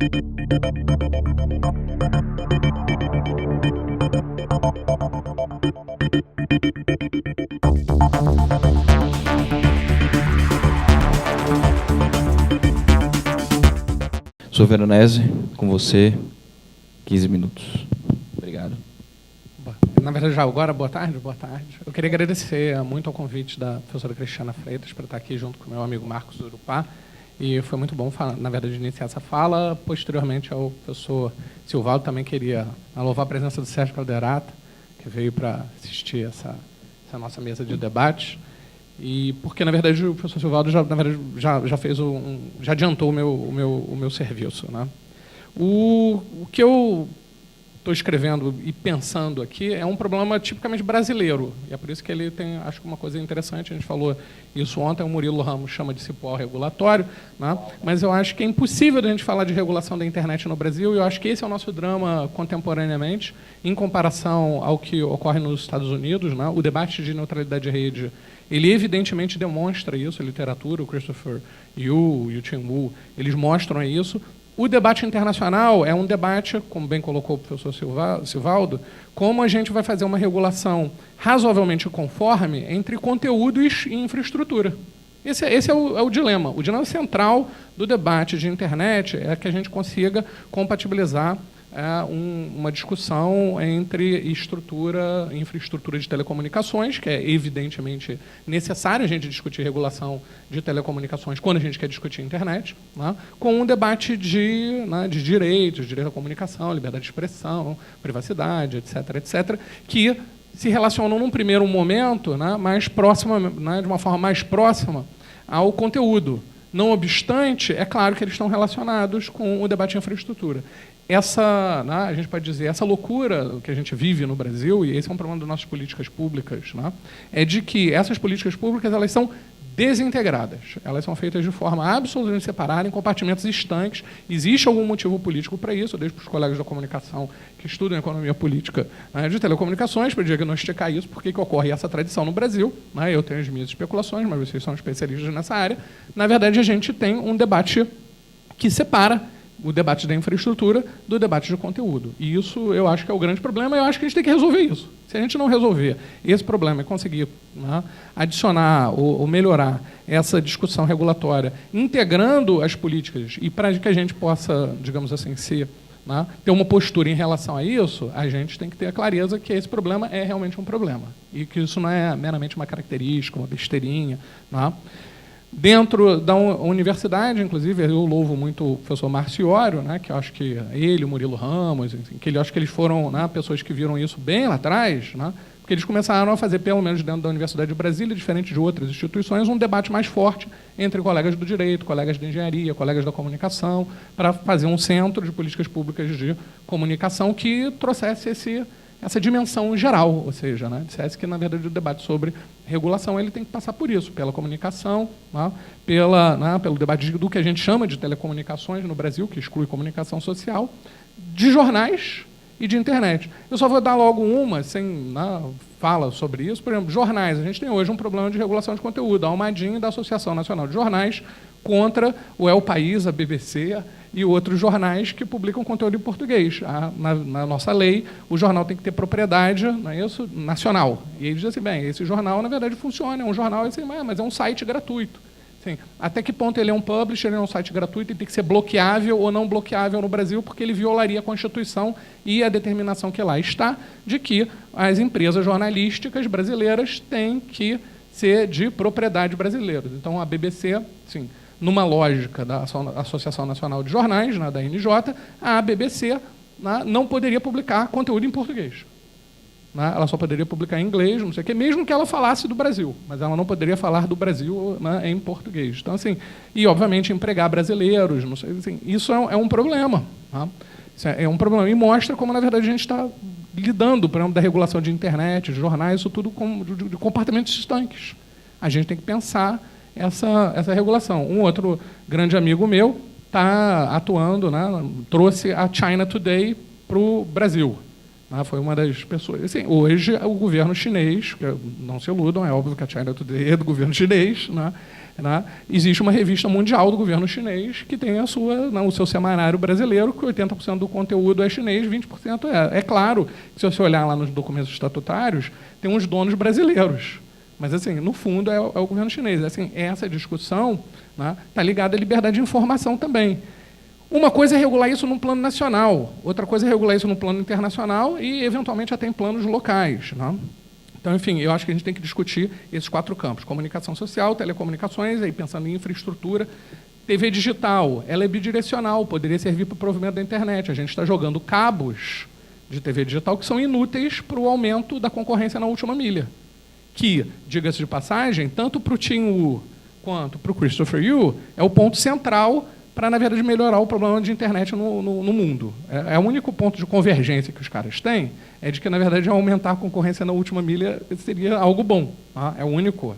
Professor Veronese, com você, 15 minutos. Obrigado. Na verdade, já agora, boa tarde. Eu queria agradecer muito ao convite da professora Cristiana Freitas para estar aqui junto com o meu amigo Marcos Urupá. E foi muito bom, na verdade, iniciar essa fala. Posteriormente, ao professor Silvaldo, também queria louvar a presença do Sérgio Calderato, que veio para assistir essa nossa mesa de debate. E porque, na verdade, o professor Silvaldo já fez já adiantou o meu serviço, né? O que eu estou escrevendo e pensando aqui é um problema tipicamente brasileiro. E é por isso que ele tem, acho que uma coisa interessante, a gente falou isso ontem, o Murilo Ramos chama de cipó regulatório, né? Mas eu acho que é impossível a gente falar de regulação da internet no Brasil, e eu acho que esse é o nosso drama contemporaneamente, em comparação ao que ocorre nos Estados Unidos, né? O debate de neutralidade de rede, ele evidentemente demonstra isso, a literatura, o Christopher Yu, o Yu-Ching Wu, eles mostram isso. O debate internacional é um debate, como bem colocou o professor Silvaldo, como a gente vai fazer uma regulação razoavelmente conforme entre conteúdo e infraestrutura. Esse é o dilema. O dilema central do debate de internet é que a gente consiga compatibilizar uma discussão entre infraestrutura de telecomunicações, que é evidentemente necessário a gente discutir regulação de telecomunicações quando a gente quer discutir internet, né, com um debate de direitos, direito à comunicação, liberdade de expressão, privacidade, etc., que se relacionam num primeiro momento, né, mais próxima, né, de uma forma mais próxima ao conteúdo. Não obstante, é claro que eles estão relacionados com o debate de infraestrutura. A gente pode dizer, essa loucura que a gente vive no Brasil, e esse é um problema das nossas políticas públicas, né, é de que essas políticas públicas elas são desintegradas. Elas são feitas de forma absolutamente separada, em compartimentos estanques. Existe algum motivo político para isso, eu deixo para os colegas da comunicação que estudam economia política, né, de telecomunicações, para diagnosticar isso, por que ocorre essa tradição no Brasil. Né, eu tenho as minhas especulações, mas vocês são especialistas nessa área. Na verdade, a gente tem um debate que separa o debate da infraestrutura do debate de conteúdo. E isso eu acho que é o grande problema, e eu acho que a gente tem que resolver isso. Se a gente não resolver esse problema e conseguir, né, adicionar ou melhorar essa discussão regulatória, integrando as políticas, e para que a gente possa, digamos assim, né, ter uma postura em relação a isso, a gente tem que ter a clareza que esse problema é realmente um problema. E que isso não é meramente uma característica, uma besteirinha. Né? Dentro da universidade, inclusive, eu louvo muito o professor Marciório, né, que eu acho que ele, o Murilo Ramos, enfim, que eu acho que eles foram, né, pessoas que viram isso bem lá atrás, né, porque eles começaram a fazer, pelo menos dentro da Universidade de Brasília, diferente de outras instituições, um debate mais forte entre colegas do direito, colegas de engenharia, colegas da comunicação, para fazer um centro de políticas públicas de comunicação que trouxesse essa dimensão geral, ou seja, né, dissesse que, na verdade, o debate sobre regulação ele tem que passar por isso, pela comunicação, né, pelo debate do que a gente chama de telecomunicações no Brasil, que exclui comunicação social, de jornais e de internet. Eu só vou dar logo uma, sem fala sobre isso. Por exemplo, jornais. A gente tem hoje um problema de regulação de conteúdo. A Almadinha da Associação Nacional de Jornais contra o El País, a BBC e outros jornais que publicam conteúdo em português. Na nossa lei, o jornal tem que ter propriedade, não é isso, nacional. E eles dizem assim, bem, esse jornal, na verdade, funciona. É um jornal, assim, mas é um site gratuito. Sim. Até que ponto ele é um publisher, ele é um site gratuito e tem que ser bloqueável ou não bloqueável no Brasil, porque ele violaria a Constituição e a determinação que lá está de que as empresas jornalísticas brasileiras têm que ser de propriedade brasileira. Então, a BBC, sim, numa lógica da Associação Nacional de Jornais, né, da NJ, a BBC, né, não poderia publicar conteúdo em português. Né, ela só poderia publicar em inglês, não sei o quê, mesmo que ela falasse do Brasil, mas ela não poderia falar do Brasil, né, em português. Então, assim, e, obviamente, empregar brasileiros, não sei, assim, isso é um problema. Tá? Isso é um problema. E mostra como, na verdade, a gente está lidando, por exemplo, da regulação de internet, de jornais, isso tudo de comportamentos estanques. A gente tem que pensar essa regulação. Um outro grande amigo meu está atuando, né, trouxe a China Today para o Brasil. Foi uma das pessoas. Assim, hoje, o governo chinês, não se iludam, é óbvio que a China Today é do governo chinês, existe uma revista mundial do governo chinês que tem o seu semanário brasileiro, que 80% do conteúdo é chinês, 20% é. É claro que, se você olhar lá nos documentos estatutários, tem uns donos brasileiros. Mas, assim, no fundo, é o governo chinês. Assim, essa discussão está ligada à liberdade de informação também. Uma coisa é regular isso num plano nacional, outra coisa é regular isso num plano internacional e, eventualmente, até em planos locais. Então, enfim, eu acho que a gente tem que discutir esses 4 campos: comunicação social, telecomunicações, aí pensando em infraestrutura. TV digital, ela é bidirecional, poderia servir para o provimento da internet. A gente está jogando cabos de TV digital que são inúteis para o aumento da concorrência na última milha. Que, diga-se de passagem, tanto para o Tim Wu quanto para o Christopher Yu, é o ponto central para, na verdade, melhorar o problema de internet no mundo. É o único ponto de convergência que os caras têm, é de que, na verdade, aumentar a concorrência na última milha seria algo bom. É o único.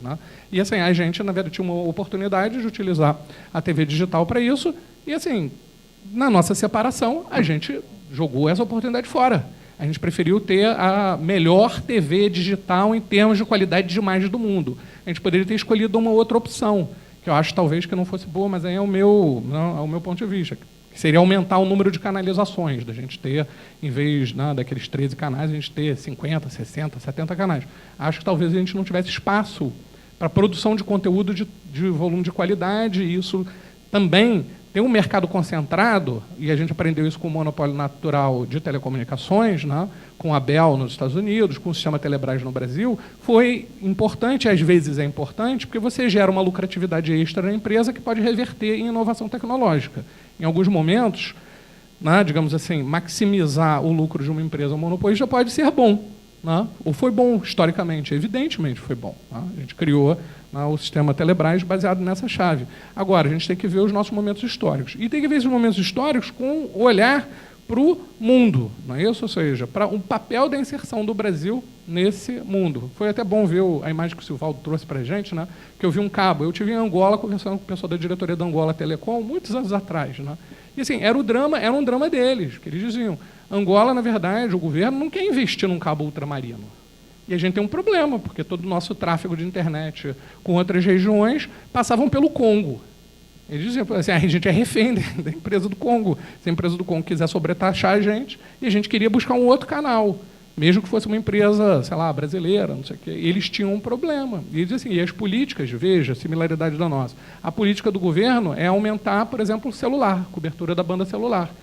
E, assim, a gente, na verdade, tinha uma oportunidade de utilizar a TV digital para isso, e, assim, na nossa separação, a gente jogou essa oportunidade fora. A gente preferiu ter a melhor TV digital em termos de qualidade de imagem do mundo. A gente poderia ter escolhido uma outra opção, que eu acho talvez que não fosse boa, mas aí é o meu ponto de vista, que seria aumentar o número de canalizações, da gente ter, em vez daqueles 13 canais, a gente ter 50, 60, 70 canais. Acho que talvez a gente não tivesse espaço para produção de conteúdo de volume de qualidade, e isso também tem um mercado concentrado, e a gente aprendeu isso com o monopólio natural de telecomunicações, com a Bell nos Estados Unidos, com o sistema Telebrás no Brasil. Foi importante, às vezes é importante, porque você gera uma lucratividade extra na empresa que pode reverter em inovação tecnológica. Em alguns momentos, digamos assim, maximizar o lucro de uma empresa monopolista pode ser bom. Ou foi bom historicamente, evidentemente foi bom. A gente criou o sistema Telebrás baseado nessa chave. Agora, a gente tem que ver os nossos momentos históricos. E tem que ver esses momentos históricos com o olhar para o mundo, não é isso? Ou seja, para o papel da inserção do Brasil nesse mundo. Foi até bom ver a imagem que o Silvaldo trouxe para a gente, que eu vi um cabo. Eu estive em Angola conversando com o pessoal da diretoria da Angola Telecom, muitos anos atrás. E, assim, era um drama deles, que eles diziam: Angola, na verdade, o governo não quer investir num cabo ultramarino. E a gente tem um problema, porque todo o nosso tráfego de internet com outras regiões passavam pelo Congo. Eles diziam assim: a gente é refém da empresa do Congo. Se a empresa do Congo quiser sobretaxar a gente, e a gente queria buscar um outro canal, mesmo que fosse uma empresa, sei lá, brasileira, não sei o quê. Eles tinham um problema. E eles diziam assim: e as políticas, veja, similaridade da nossa. A política do governo é aumentar, por exemplo, o celular, cobertura da banda celular.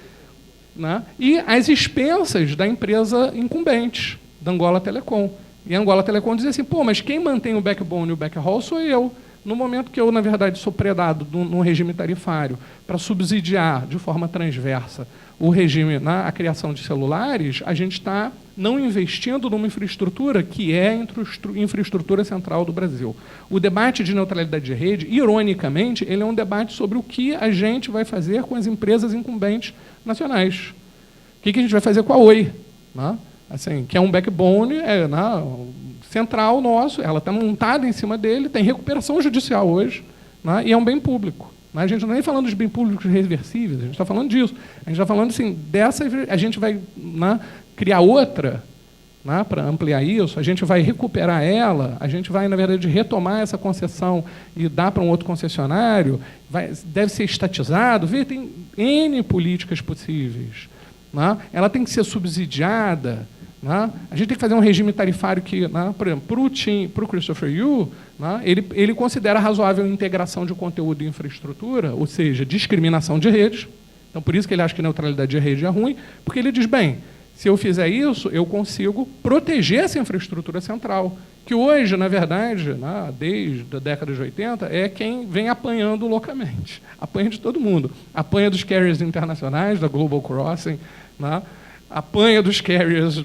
E às expensas da empresa incumbente, da Angola Telecom. E a Angola Telecom dizia assim: mas quem mantém o backbone e o backhaul sou eu. No momento que eu, na verdade, sou predado num regime tarifário para subsidiar de forma transversa o regime a criação de celulares, a gente está não investindo numa infraestrutura que é a infraestrutura central do Brasil. O debate de neutralidade de rede, ironicamente, ele é um debate sobre o que a gente vai fazer com as empresas incumbentes nacionais. O que a gente vai fazer com a Oi? Assim, que é um backbone central nosso, ela está montada em cima dele, tem recuperação judicial hoje, e é um bem público. A gente não está nem falando de bem públicos reversíveis, a gente está falando disso. A gente está falando assim, a gente vai criar outra para ampliar isso, a gente vai recuperar ela, a gente vai, na verdade, retomar essa concessão e dar para um outro concessionário, deve ser estatizado, tem N políticas possíveis. Ela tem que ser subsidiada. A gente tem que fazer um regime tarifário que, por exemplo, para o Christopher Yu, ele considera razoável a integração de conteúdo e infraestrutura, ou seja, discriminação de redes. Então, por isso que ele acha que neutralidade de rede é ruim, porque ele diz: bem, se eu fizer isso, eu consigo proteger essa infraestrutura central, que hoje, na verdade, desde a década de 80, é quem vem apanhando loucamente. Apanha de todo mundo. Apanha dos carriers internacionais, da Global Crossing, apanha dos carriers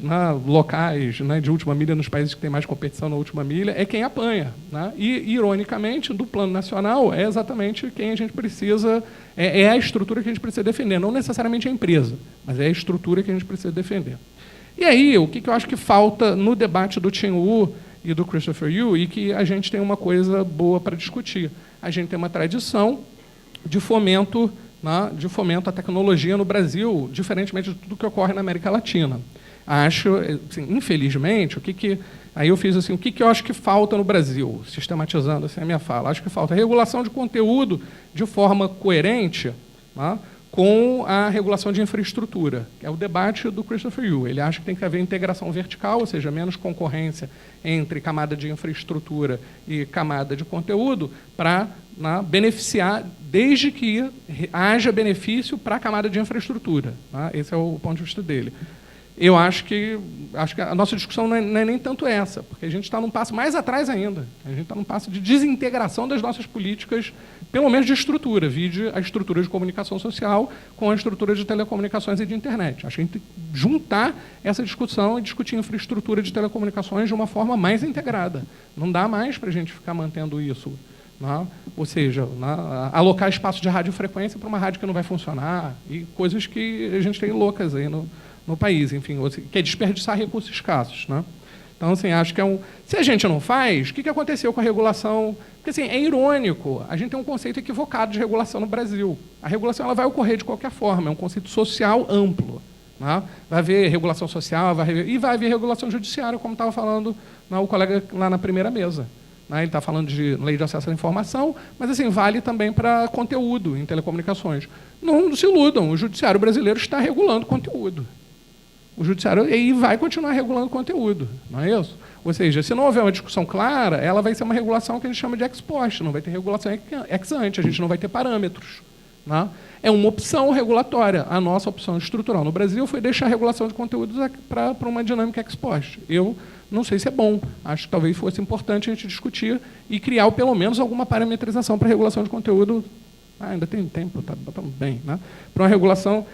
locais, de última milha, nos países que têm mais competição na última milha, é quem apanha. E, ironicamente, do plano nacional, é exatamente quem a gente precisa, é a estrutura que a gente precisa defender, não necessariamente a empresa, mas é a estrutura que a gente precisa defender. E aí, o que eu acho que falta no debate do Tim Wu e do Christopher Yu, e que a gente tem uma coisa boa para discutir. A gente tem uma tradição de fomento à tecnologia no Brasil, diferentemente de tudo que ocorre na América Latina. Acho, assim, infelizmente, aí eu fiz assim, o que eu acho que falta no Brasil, sistematizando assim a minha fala. Acho que falta regulação de conteúdo de forma coerente, tá, com a regulação de infraestrutura, que é o debate do Christopher Yuan. Ele acha que tem que haver integração vertical, ou seja, menos concorrência entre camada de infraestrutura e camada de conteúdo, para beneficiar, desde que haja benefício para a camada de infraestrutura. Tá? Esse é o ponto de vista dele. Eu acho que a nossa discussão não é nem tanto essa, porque a gente está num passo mais atrás ainda. A gente está num passo de desintegração das nossas políticas, pelo menos de estrutura, vide a estrutura de comunicação social com a estrutura de telecomunicações e de internet. Acho que a gente tem que juntar essa discussão e discutir infraestrutura de telecomunicações de uma forma mais integrada. Não dá mais para a gente ficar mantendo isso. Né? Ou seja, alocar espaço de radiofrequência para uma rádio que não vai funcionar, e coisas que a gente tem loucas aí no país, enfim, que é desperdiçar recursos escassos. Né? Então, assim, acho que se a gente não faz, o que aconteceu com a regulação? Porque, assim, é irônico, a gente tem um conceito equivocado de regulação no Brasil. A regulação ela vai ocorrer de qualquer forma, é um conceito social amplo. Né? Vai haver regulação social, vai haver regulação judiciária, como estava falando o colega lá na primeira mesa. Né? Ele está falando de lei de acesso à informação, mas assim, vale também para conteúdo em telecomunicações. Não se iludam, o judiciário brasileiro está regulando conteúdo. O judiciário aí vai continuar regulando conteúdo, não é isso? Ou seja, se não houver uma discussão clara, ela vai ser uma regulação que a gente chama de ex post, não vai ter regulação ex ante, a gente não vai ter parâmetros. Né? É uma opção regulatória. A nossa opção estrutural no Brasil foi deixar a regulação de conteúdos para uma dinâmica ex post. Eu não sei se é bom, acho que talvez fosse importante a gente discutir e criar pelo menos alguma parametrização para a regulação de conteúdo. Ainda tem tempo, está bem, né? Para uma regulação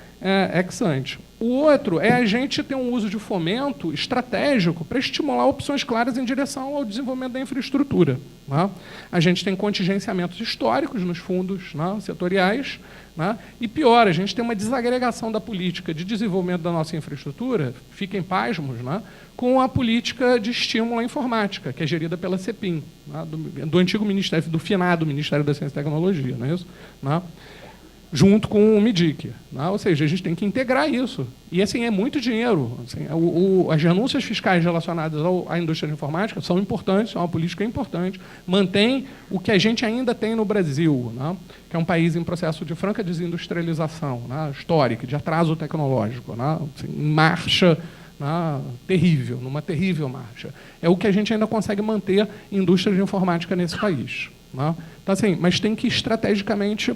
ex ante. O outro é a gente ter um uso de fomento estratégico para estimular opções claras em direção ao desenvolvimento da infraestrutura. Né? A gente tem contingenciamentos históricos nos fundos, né, setoriais, né? E pior, a gente tem uma desagregação da política de desenvolvimento da nossa infraestrutura, fiquem pasmos, né, com a política de estímulo à informática, que é gerida pela CEPIM, né, do antigo Ministério, do finado Ministério da Ciência e Tecnologia, não é isso? Né? Junto com o MIDIC. Né? Ou seja, a gente tem que integrar isso. E assim, é muito dinheiro. Assim, as renúncias fiscais relacionadas à indústria de informática são importantes, é uma política importante, mantém o que a gente ainda tem no Brasil, né? Que é um país em processo de franca desindustrialização, né? Histórica, de atraso tecnológico, né? Assim, em marcha, né? Terrível, numa terrível marcha. É o que a gente ainda consegue manter indústria de informática nesse país. Né? Então, assim, mas tem que estrategicamente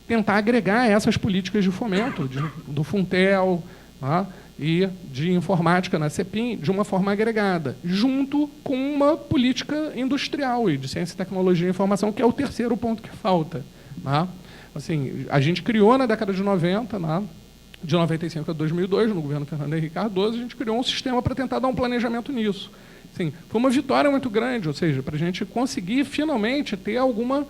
tentar agregar essas políticas de fomento, do Funtel, tá? E de informática na CEPIM, de uma forma agregada, junto com uma política industrial e de ciência, tecnologia e informação, que é o terceiro ponto que falta. Tá? Assim, a gente criou na década de 90, né? De 95 a 2002, no governo Fernando Henrique Cardoso, a gente criou um sistema para tentar dar um planejamento nisso. Assim, foi uma vitória muito grande, ou seja, para a gente conseguir finalmente ter alguma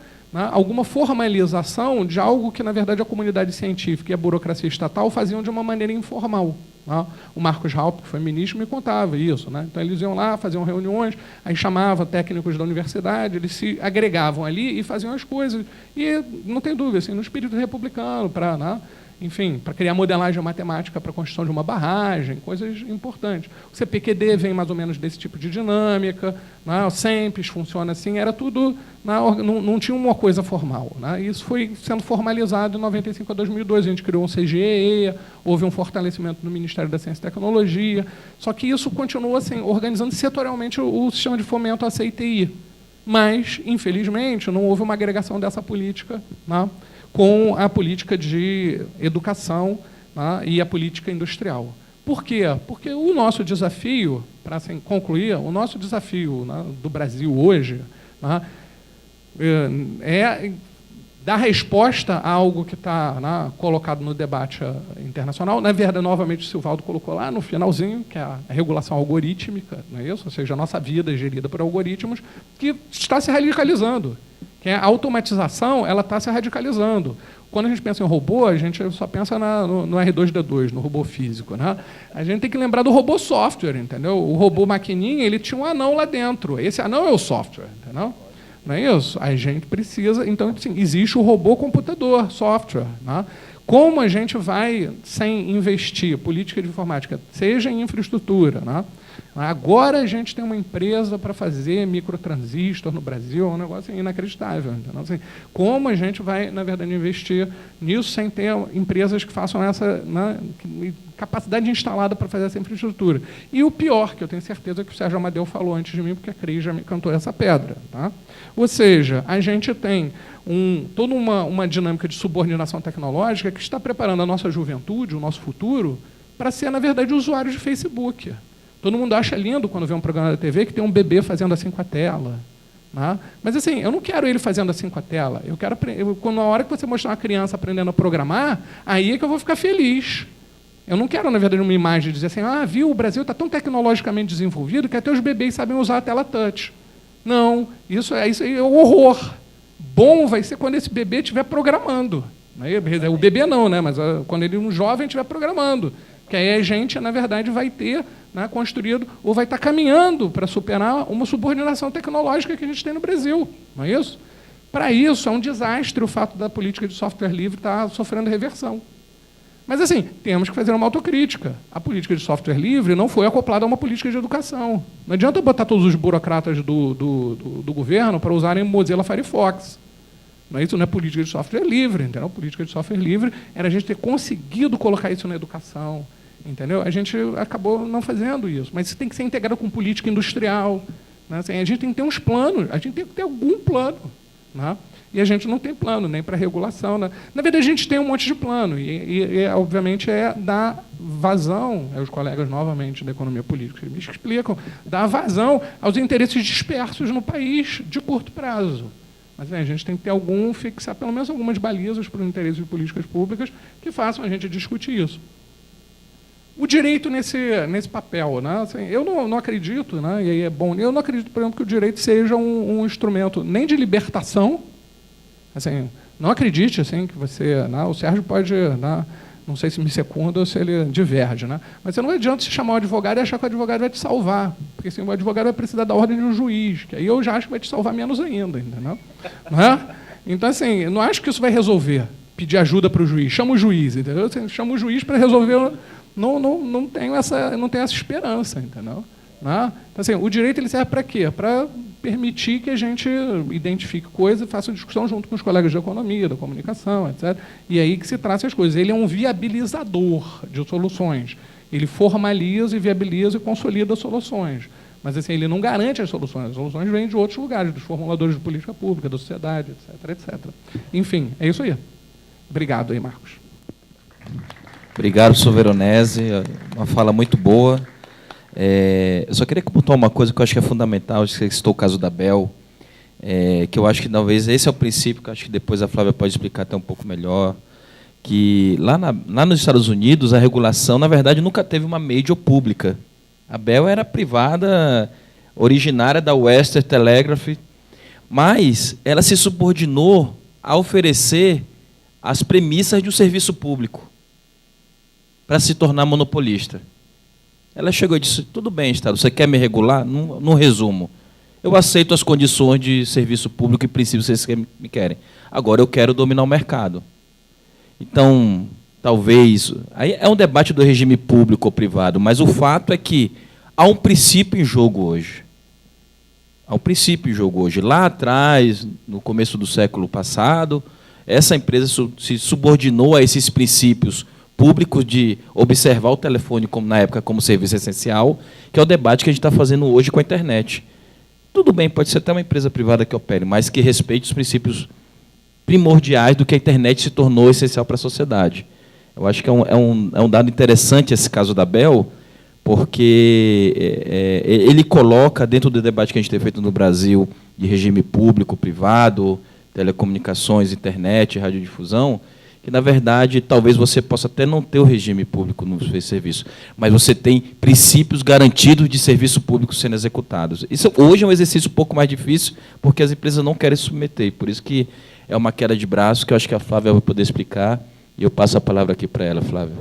formalização de algo que, na verdade, a comunidade científica e a burocracia estatal faziam de uma maneira informal. Né? O Marcos Raupp, que foi ministro, me contava isso. Né? Então, eles iam lá, faziam reuniões, aí chamavam técnicos da universidade, eles se agregavam ali e faziam as coisas. E, não tem dúvida, assim, no espírito republicano, para... Né? Enfim, para criar modelagem matemática para a construção de uma barragem, coisas importantes. O CPQD vem mais ou menos desse tipo de dinâmica, né? O SEMPES funciona assim, era tudo, né? Não tinha uma coisa formal. Né? Isso foi sendo formalizado em 95 a 2002, a gente criou um CGE, houve um fortalecimento no Ministério da Ciência e Tecnologia, só que isso continua assim, organizando setorialmente o sistema de fomento à CITI. Mas, infelizmente, não houve uma agregação dessa política, né? Com a política de educação, né, e a política industrial. Por quê? Porque o nosso desafio, para assim, concluir, o nosso desafio, né, do Brasil hoje, né, é dar resposta a algo que está, né, colocado no debate internacional. Na verdade, novamente, o Silvaldo colocou lá no finalzinho, que é a regulação algorítmica, não é isso? Ou seja, a nossa vida é gerida por algoritmos, que está se radicalizando. Que a automatização ela está se radicalizando. Quando a gente pensa em robô, a gente só pensa no R2-D2, no robô físico. Né? A gente tem que lembrar do robô software, entendeu? O robô maquininha, ele tinha um anão lá dentro. Esse anão é o software, entendeu? Não é isso? A gente precisa... Então, assim, existe o robô computador, software. Né? como a gente vai, sem investir, política de informática, seja em infraestrutura, né? Agora a gente tem uma empresa para fazer microtransistor no Brasil, é um negócio inacreditável. Então, assim, como a gente vai, na verdade, investir nisso sem ter empresas que façam essa, né, capacidade instalada para fazer essa infraestrutura? E o pior, que eu tenho certeza que o Sérgio Amadeu falou antes de mim, porque a Cris já me cantou essa pedra. Tá? Ou seja, a gente tem toda uma dinâmica de subordinação tecnológica que está preparando a nossa juventude, o nosso futuro, para ser, na verdade, usuário de Facebook. Todo mundo acha lindo quando vê um programa da TV que tem um bebê fazendo assim com a tela. Né? Mas, assim, eu não quero ele fazendo assim com a tela. Eu quero, na hora que você mostrar uma criança aprendendo a programar, aí é que eu vou ficar feliz. Eu não quero, na verdade, uma imagem dizer assim, viu, o Brasil está tão tecnologicamente desenvolvido que até os bebês sabem usar a tela touch. Não, isso é um horror. Bom vai ser quando esse bebê estiver programando. O bebê não, né? Mas quando ele um jovem estiver programando. Que aí a gente, na verdade, vai ter, né, construído, ou vai estar caminhando para superar uma subordinação tecnológica que a gente tem no Brasil. Não é isso? Para isso, é um desastre o fato da política de software livre estar sofrendo reversão. Mas, assim, temos que fazer uma autocrítica. A política de software livre não foi acoplada a uma política de educação. Não adianta botar todos os burocratas do governo para usarem Mozilla Firefox. Isso não é política de software livre, entendeu? Política de software livre era a gente ter conseguido colocar isso na educação, entendeu? A gente acabou não fazendo isso, mas isso tem que ser integrado com política industrial. Né? Assim, a gente tem que ter uns planos, a gente tem que ter algum plano. Né? E a gente não tem plano, nem para regulação. Né? Na verdade, a gente tem um monte de plano, obviamente, é dar vazão, os colegas, novamente, da economia política me explicam, dar vazão aos interesses dispersos no país de curto prazo. Mas a gente tem que ter fixar pelo menos algumas balizas para os interesses de políticas públicas que façam a gente discutir isso. O direito nesse papel. Né? Assim, eu não acredito, né? E aí é bom, eu não acredito, por exemplo, que o direito seja um instrumento nem de libertação. Assim, não acredite assim, que você... Né? O Sérgio pode... Né? Não sei se me secunda ou se ele diverge. Né? Mas você não adianta se chamar o advogado e achar que o advogado vai te salvar. Porque assim, o advogado vai precisar da ordem de um juiz, que aí eu já acho que vai te salvar menos ainda. Entendeu? Não é? Então, assim, eu não acho que isso vai resolver. Pedir ajuda para o juiz. Chama o juiz. Entendeu? Assim, chama o juiz para resolver... Não tenho essa esperança. Entendeu? Não? Então, assim, o direito ele serve para quê? Para permitir que a gente identifique coisas e faça discussão junto com os colegas de economia, da comunicação, etc. E aí que se traça as coisas. Ele é um viabilizador de soluções. Ele formaliza e viabiliza e consolida soluções. Mas assim, ele não garante as soluções vêm de outros lugares, dos formuladores de política pública, da sociedade, etc. etc. Enfim, é isso aí. Obrigado aí, Marcos. Obrigado, professor Veronese. Uma fala muito boa. Eu só queria comentar uma coisa que eu acho que é fundamental, você citou o caso da Bell, que eu acho que talvez esse é o princípio, que eu acho que depois a Flávia pode explicar até um pouco melhor, que lá nos Estados Unidos a regulação, na verdade, nunca teve uma major pública. A Bell era privada, originária da Western Telegraph, mas ela se subordinou a oferecer as premissas de um serviço público para se tornar monopolista. Ela chegou e disse, tudo bem, Estado, você quer me regular? No resumo, eu aceito as condições de serviço público e princípios que vocês me querem. Agora eu quero dominar o mercado. Então, talvez... Aí é um debate do regime público ou privado, mas o fato é que há um princípio em jogo hoje. Há um princípio em jogo hoje. Lá atrás, no começo do século passado, essa empresa se subordinou a esses princípios públicos de observar o telefone na época como serviço essencial, que é o debate que a gente está fazendo hoje com a internet. Tudo bem, pode ser até uma empresa privada que opere, mas que respeite os princípios primordiais do que a internet se tornou essencial para a sociedade. Eu acho que é um dado interessante esse caso da Bell, porque ele coloca, dentro do debate que a gente tem feito no Brasil, de regime público, privado, telecomunicações, internet, radiodifusão, que, na verdade, talvez você possa até não ter o regime público no seu serviço, mas você tem princípios garantidos de serviço público sendo executados. Isso hoje é um exercício um pouco mais difícil, porque as empresas não querem se submeter, por isso que é uma queda de braço, que eu acho que a Flávia vai poder explicar, e eu passo a palavra aqui para ela, Flávia.